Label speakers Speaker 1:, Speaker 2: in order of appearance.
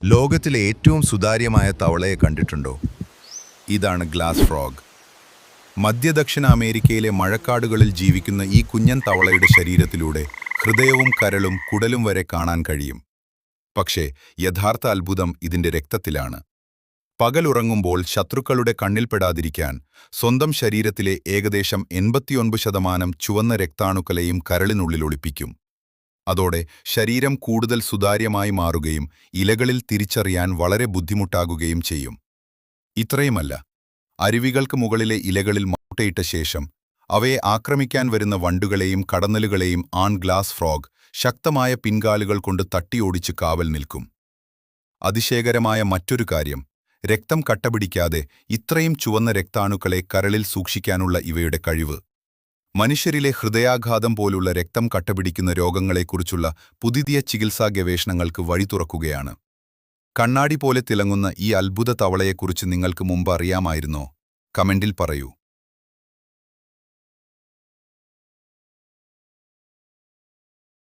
Speaker 1: ലോകത്തിലെ ഏറ്റവും സുതാര്യമായ തവളയെ കണ്ടിട്ടുണ്ടോ? ഇതാണ് ഗ്ലാസ് ഫ്രോഗ്. മധ്യദക്ഷിണ അമേരിക്കയിലെ മഴക്കാടുകളിൽ ജീവിക്കുന്ന ഈ കുഞ്ഞൻ തവളയുടെ ശരീരത്തിലൂടെ ഹൃദയവും കരളും കുടലും വരെ കാണാൻ കഴിയും. പക്ഷേ യഥാർത്ഥ അത്ഭുതം ഇതിന്റെ രക്തത്തിലാണ്. പകലുറങ്ങുമ്പോൾ ശത്രുക്കളുടെ കണ്ണിൽപ്പെടാതിരിക്കാൻ സ്വന്തം ശരീരത്തിലെ ഏകദേശം 89% ചുവന്ന രക്താണുക്കളെയും കരളിനുള്ളിൽ ഒളിപ്പിക്കും. അതോടെ ശരീരം കൂടുതൽ സുതാര്യമായി മാറുകയും ഇലകളിൽ തിരിച്ചറിയാൻ വളരെ ബുദ്ധിമുട്ടാകുകയും ചെയ്യും. ഇത്രയുമല്ല, അരുവികൾക്ക് മുകളിലെ ഇലകളിൽ മുട്ടയിട്ട ശേഷം അവയെ ആക്രമിക്കാൻ വരുന്ന വണ്ടുകളെയും കടന്നലുകളെയും ഗ്ലാസ് ഫ്രോഗ് ശക്തമായ പിൻകാലുകൾ കൊണ്ട് തട്ടിയോടിച്ച് കാവൽ നിൽക്കും. അതിശയകരമായ മറ്റൊരു കാര്യം, രക്തം കട്ടപിടിക്കാതെ ഇത്രയും ചുവന്ന രക്താണുക്കളെ കരളിൽ സൂക്ഷിക്കാനുള്ള ഇവയുടെ കഴിവ് മനുഷ്യരിലെ ഹൃദയാഘാതം പോലുള്ള രക്തം കട്ടപിടിക്കുന്ന രോഗങ്ങളെക്കുറിച്ചുള്ള പുതിയ ചികിത്സാ ഗവേഷണങ്ങൾക്ക് വഴി തുറക്കുകയാണ്. കണ്ണാടി പോലെ തിളങ്ങുന്ന ഈ അത്ഭുത തവളയെക്കുറിച്ച് നിങ്ങൾക്ക് മുമ്പ് അറിയാമായിരുന്നോ? കമന്റിൽ പറയൂ.